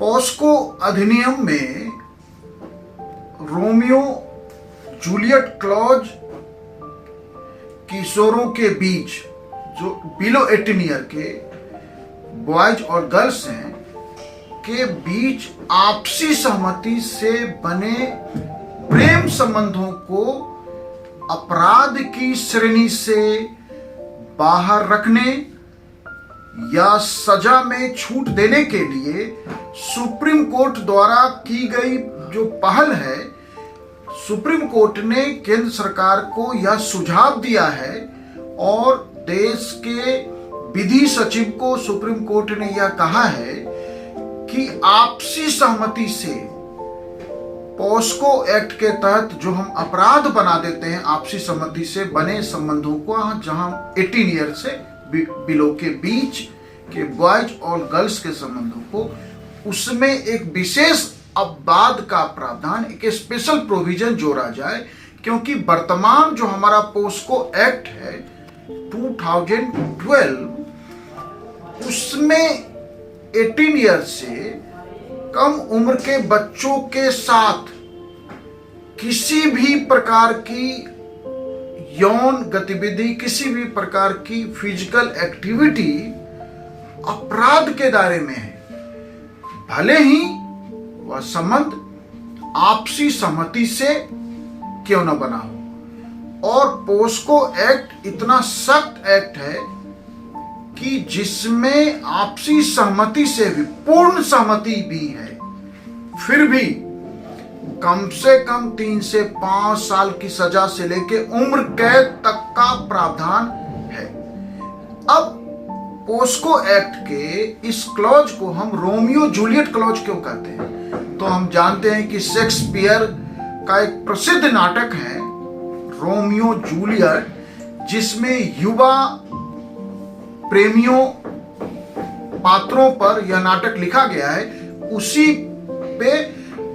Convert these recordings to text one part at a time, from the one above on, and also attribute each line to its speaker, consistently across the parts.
Speaker 1: POCSO अधिनियम में Romeo Juliet clause किशोरों के बीच, जो बिलो 18 ईयर के बॉयज और गर्ल्स हैं, के बीच आपसी सहमति से बने प्रेम संबंधों को अपराध की श्रेणी से बाहर रखने या सजा में छूट देने के लिए सुप्रीम कोर्ट द्वारा की गई जो पहल है, सुप्रीम कोर्ट ने केंद्र सरकार को यह सुझाव दिया है और देश के विधि सचिव को सुप्रीम कोर्ट ने यह कहा है कि आपसी सहमति से पॉस्को एक्ट के तहत जो हम अपराध बना देते हैं आपसी सहमति से बने संबंधों को, जहां 18 ईयर से बिलो के बीच के बॉयज और गर्ल्स के संबंधों को, उसमें एक विशेष अपवाद का प्रावधान, एक स्पेशल प्रोविजन जोड़ा जाए, क्योंकि वर्तमान जो हमारा पॉस्को एक्ट है 2012, उसमें 18 ईयर से कम उम्र के बच्चों के साथ किसी भी प्रकार की यौन गतिविधि, किसी भी प्रकार की फिजिकल एक्टिविटी अपराध के दायरे में है, भले ही वह संबंध आपसी सहमति से क्यों न बना हो। और पॉस्को एक्ट इतना सख्त एक्ट है कि जिसमें आपसी सहमति से भी, पूर्ण सहमति भी है, फिर भी कम से कम 3 से 5 साल की सजा से लेके उम्र कैद तक का प्रावधान है। अब पॉस्को एक्ट के इस क्लॉज को हम रोमियो जूलियट क्लॉज क्यों कहते हैं? तो हम जानते हैं कि शेक्सपियर का एक प्रसिद्ध नाटक है रोमियो जूलियट, जिसमें युवा प्रेमियों पात्रों पर यह नाटक लिखा गया है। उसी पे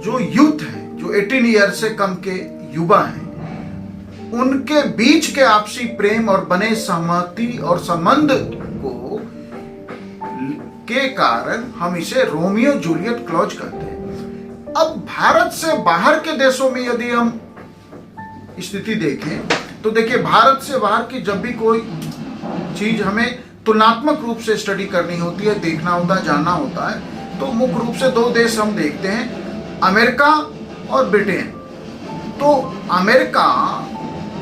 Speaker 1: जो यूथ है, जो 18 ईयर से कम के युवा हैं, उनके बीच के आपसी प्रेम और बने सहमति और संबंध को के कारण हम इसे रोमियो जूलियट क्लॉज कहते हैं। अब भारत से बाहर के देशों में यदि हम स्थिति देखें तो देखिए, भारत से बाहर की जब भी कोई चीज हमें तुलनात्मक रूप से स्टडी करनी होती है, देखना होता है, जानना होता है, तो मुख्य रूप से 2 देश हम देखते हैं, अमेरिका और ब्रिटेन। तो अमेरिका,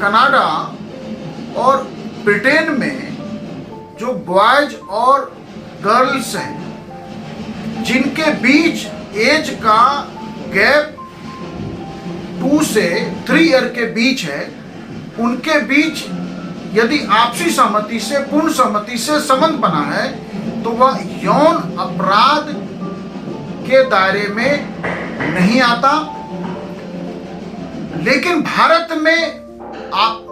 Speaker 1: कनाडा और ब्रिटेन में जो बॉयज और गर्ल्स हैं, जिनके बीच एज का गैप 2 से 3 ईयर के बीच है, उनके बीच यदि आपसी सहमति से, पूर्ण सहमति से संबंध बना है, तो वह यौन अपराध के दायरे में नहीं आता। लेकिन भारत में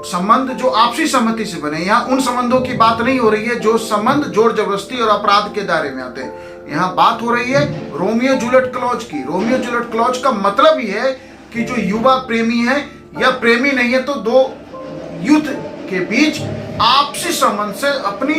Speaker 1: संबंध जो आपसी सहमति से बने, यहां उन संबंधों की बात नहीं हो रही है जो संबंध जोर जबरदस्ती और अपराध के दायरे में आते हैं। यहां बात हो रही है रोमियो जूलियट क्लॉज की। रोमियो जूलियट क्लॉज का मतलब ही है कि जो युवा प्रेमी है या प्रेमी नहीं है, तो 2 यूथ के बीच आपसी संबंध से, अपनी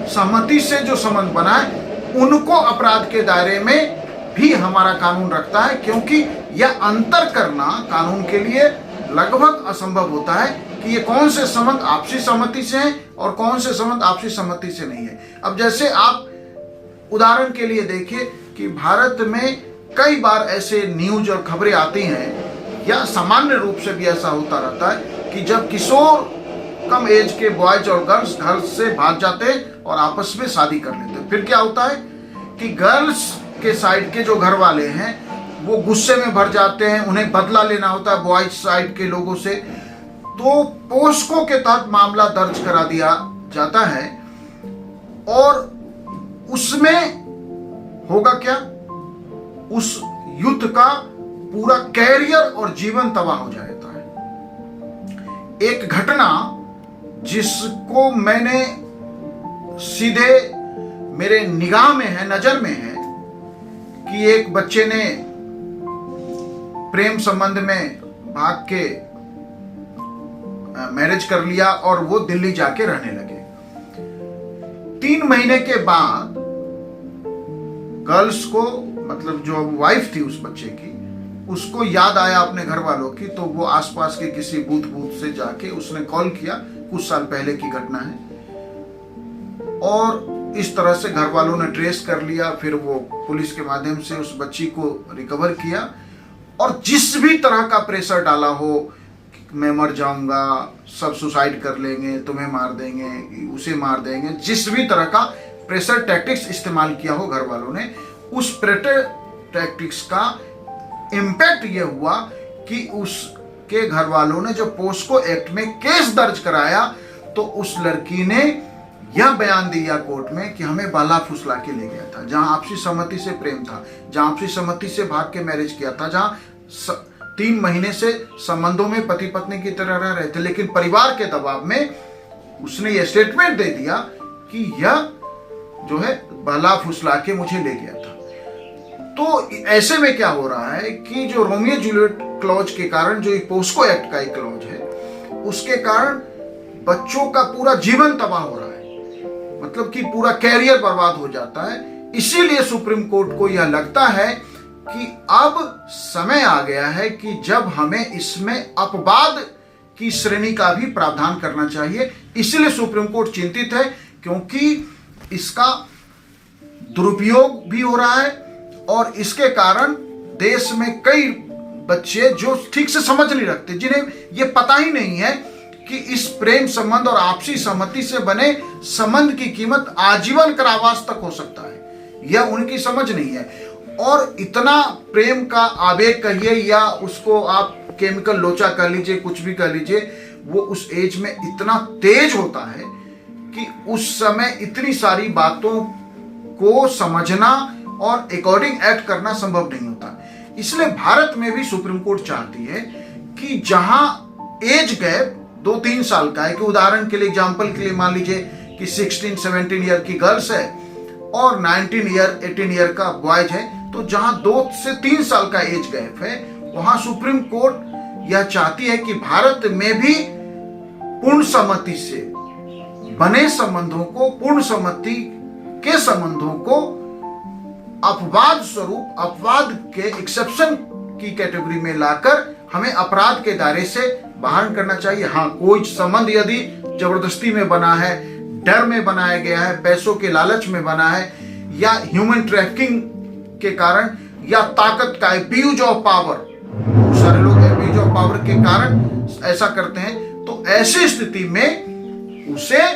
Speaker 1: सहमति से जो संबंध बना है, उनको अपराध के दायरे में भी हमारा कानून रखता है, क्योंकि यह अंतर करना कानून के लिए लगभग असंभव होता है कि ये कौन से संबंध आपसी सहमति से हैं और कौन से संबंध आपसी सहमति से नहीं है। अब जैसे आप उदाहरण के लिए देखिए कि भारत में कई बार ऐसे न्यूज और खबरें आती हैं, या सामान्य रूप से भी ऐसा होता रहता है कि जब किशोर कम एज के बॉयज और गर्ल्स घर से भाग जाते हैं और आपस में शादी कर लेते हैं, फिर क्या होता है कि गर्ल्स के साइड के जो घर वाले हैं वो गुस्से में भर जाते हैं, उन्हें बदला लेना होता है बॉयज साइड के लोगों से। तो पॉस्को के तहत मामला दर्ज करा दिया जाता है और उसमें होगा क्या, उस युद्ध का पूरा कैरियर और जीवन तबाह हो जाता है। एक घटना जिसको मैंने सीधे मेरे निगाह में है, नजर में है, कि एक बच्चे ने प्रेम संबंध में भाग के मैरिज कर लिया और वो दिल्ली जाके रहने लगे। 3 महीने के बाद गर्ल्स को, मतलब जो वाइफ थी उस बच्चे की, उसको याद आया अपने घर वालों की, तो वो आसपास के किसी बूथ से जाके उसने कॉल किया। कुछ साल पहले की घटना है। और इस तरह से घर वालों ने ट्रेस कर लिया। फिर वो पुलिस के माध्यम से उस बच्ची को रिकवर किया। और जिस भी तरह का प्रेशर डाला हो, मैं मर जाऊंगा, सब सुसाइड कर लेंगे, तुम्हें मार देंगे, उसे मार देंगे, जिस भी तरह का प्रेशर टैक्टिक्स इस्तेमाल किया हो घर वालों ने, उस प्रेशर टैक्टिक्स का इम्पैक्ट ये हुआ कि उसके घर वालों ने जब पोस्को एक्ट में केस दर्ज कराया तो उस लड़की ने यह बयान दिया कोर्ट में कि हमें बाला फुसला के ले गया था, जहां आपसी सहमति से प्रेम था, जहां आपसी सहमति से भाग के मैरिज किया था, जहां 3 महीने से संबंधों में पति पत्नी की तरह रह रहे थे, लेकिन परिवार के दबाव में उसने ये स्टेटमेंट दे दिया कि यह जो है बाला फुसला के मुझे ले गया था। तो ऐसे में क्या हो रहा है कि जो रोमियो जूलियट क्लॉज के कारण, जो पोस्को एक्ट का एक क्लॉज है, उसके कारण बच्चों का पूरा जीवन तबाह हो रहा है, मतलब कि पूरा कैरियर बर्बाद हो जाता है। इसीलिए सुप्रीम कोर्ट को यह लगता है कि अब समय आ गया है कि जब हमें इसमें अपवाद की श्रेणी का भी प्रावधान करना चाहिए। इसलिए सुप्रीम कोर्ट चिंतित है, क्योंकि इसका दुरुपयोग भी हो रहा है और इसके कारण देश में कई बच्चे जो ठीक से समझ नहीं रखते, जिन्हें ये पता ही नहीं है कि इस प्रेम संबंध और आपसी सहमति से बने संबंध की कीमत आजीवन कारावास तक हो सकता है, यह उनकी समझ नहीं है। और इतना प्रेम का आवेग कहिए या उसको आप केमिकल लोचा कर लीजिए, कुछ भी कर लीजिए, वो उस एज में इतना तेज होता है कि उस समय इतनी सारी बातों को समझना और अकॉर्डिंग एक्ट करना संभव नहीं होता। इसलिए भारत में भी सुप्रीम कोर्ट चाहती है कि जहां एज गैप 2-3 साल का है, कि उदाहरण के लिए, एग्जाम्पल के लिए मान लीजिए कि 16-17 ईयर की गर्ल्स है और 18 ईयर का बॉयज है, तो जहां 2 से 3 साल का एज गैप है, वहां सुप्रीम कोर्ट यह चाहती है कि भारत में भी पूर्ण सहमति से बने संबंधों को, पूर्ण सहमति के संबंधों को अपवाद स्वरूप, अपवाद के एक्सेप्शन की कैटेगरी में लाकर हमें अपराध के दायरे से बाहर करना चाहिए। हाँ, कोई संबंध यदि जबरदस्ती में बना है, डर में बनाया गया है, पैसों के लालच में बना है, या ह्यूमन ट्रैफिकिंग के कारण, या ताकत का एब्यूज ऑफ पावर, बहुत सारे लोग एब्यूज ऑफ पावर के कारण ऐसा करते हैं, तो ऐसी स्थिति में उसे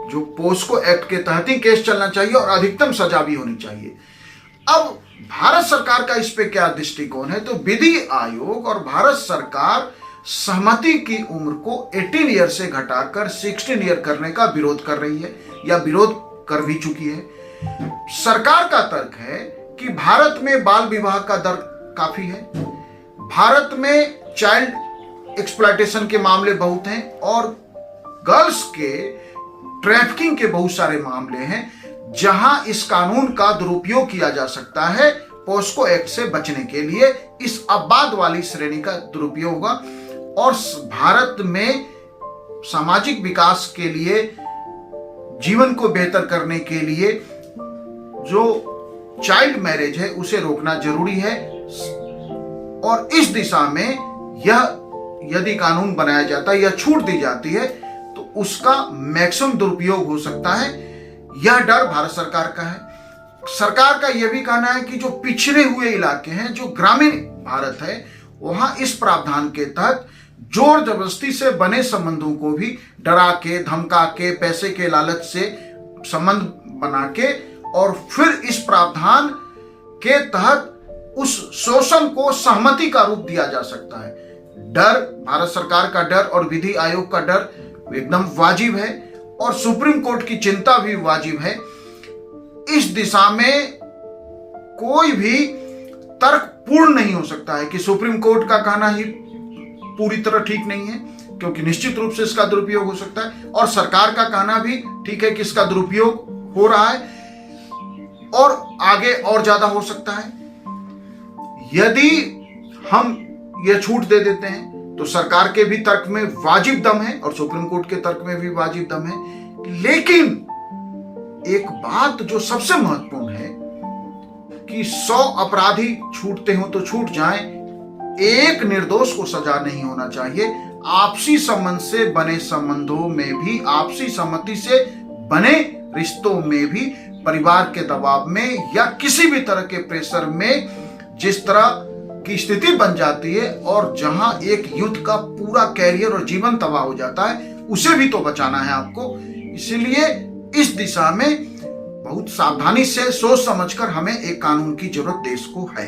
Speaker 1: जो पोस्को एक्ट के तहत ही केस चलना चाहिए और अधिकतम सजा भी होनी चाहिए। अब भारत सरकार का इस पे क्या दृष्टिकोण है, तो विधि आयोग और भारत सरकार सहमति की उम्र को 18 ईयर से घटाकर 16 ईयर करने का विरोध कर रही है, या विरोध कर भी चुकी है। सरकार का तर्क है कि भारत में बाल विवाह का दर काफी है, भारत में चाइल्ड एक्सप्लॉयटेशन के मामले बहुत हैं और गर्ल्स के ट्रैफिकिंग के बहुत सारे मामले हैं, जहां इस कानून का दुरुपयोग किया जा सकता है पोस्को एक्ट से बचने के लिए। इस अपवाद वाली श्रेणी का दुरुपयोग होगा और भारत में सामाजिक विकास के लिए, जीवन को बेहतर करने के लिए जो चाइल्ड मैरिज है उसे रोकना जरूरी है। और इस दिशा में यह यदि कानून बनाया जाता है या छूट दी जाती है तो उसका मैक्सिमम दुरुपयोग हो सकता है। यह डर भारत सरकार का है। सरकार का यह भी कहना है कि जो पिछड़े हुए इलाके हैं, जो ग्रामीण भारत है, वहां इस प्रावधान के तहत जोर जबरदस्ती से बने संबंधों को भी डरा के, धमका के, पैसे के लालच से संबंध बना के और फिर इस प्रावधान के तहत उस शोषण को सहमति का रूप दिया जा सकता है। डर, भारत सरकार का डर और विधि आयोग का डर एकदम वाजिब है और सुप्रीम कोर्ट की चिंता भी वाजिब है। इस दिशा में कोई भी तर्क पूर्ण नहीं हो सकता है कि सुप्रीम कोर्ट का कहना ही पूरी तरह ठीक नहीं है, क्योंकि निश्चित रूप से इसका दुरुपयोग हो सकता है, और सरकार का कहना भी ठीक है कि इसका दुरुपयोग हो रहा है और आगे और ज्यादा हो सकता है। यदि हम यह छूट दे देते हैं तो सरकार के भी तर्क में वाजिब दम है और सुप्रीम कोर्ट के तर्क में भी वाजिब दम है। लेकिन एक बात जो सबसे महत्वपूर्ण है कि 100 अपराधी छूटते हो तो छूट जाएं, एक निर्दोष को सजा नहीं होना चाहिए। आपसी संबंध से बने संबंधों में भी, आपसी सहमति से बने रिश्तों में भी, परिवार के दबाव में या किसी भी तरह के प्रेशर में जिस तरह की स्थिति बन जाती है और जहां एक युद्ध का पूरा कैरियर और जीवन तबाह हो जाता है, उसे भी तो बचाना है आपको। इसीलिए इस दिशा में बहुत सावधानी से सोच समझकर हमें एक कानून की जरूरत देश को है।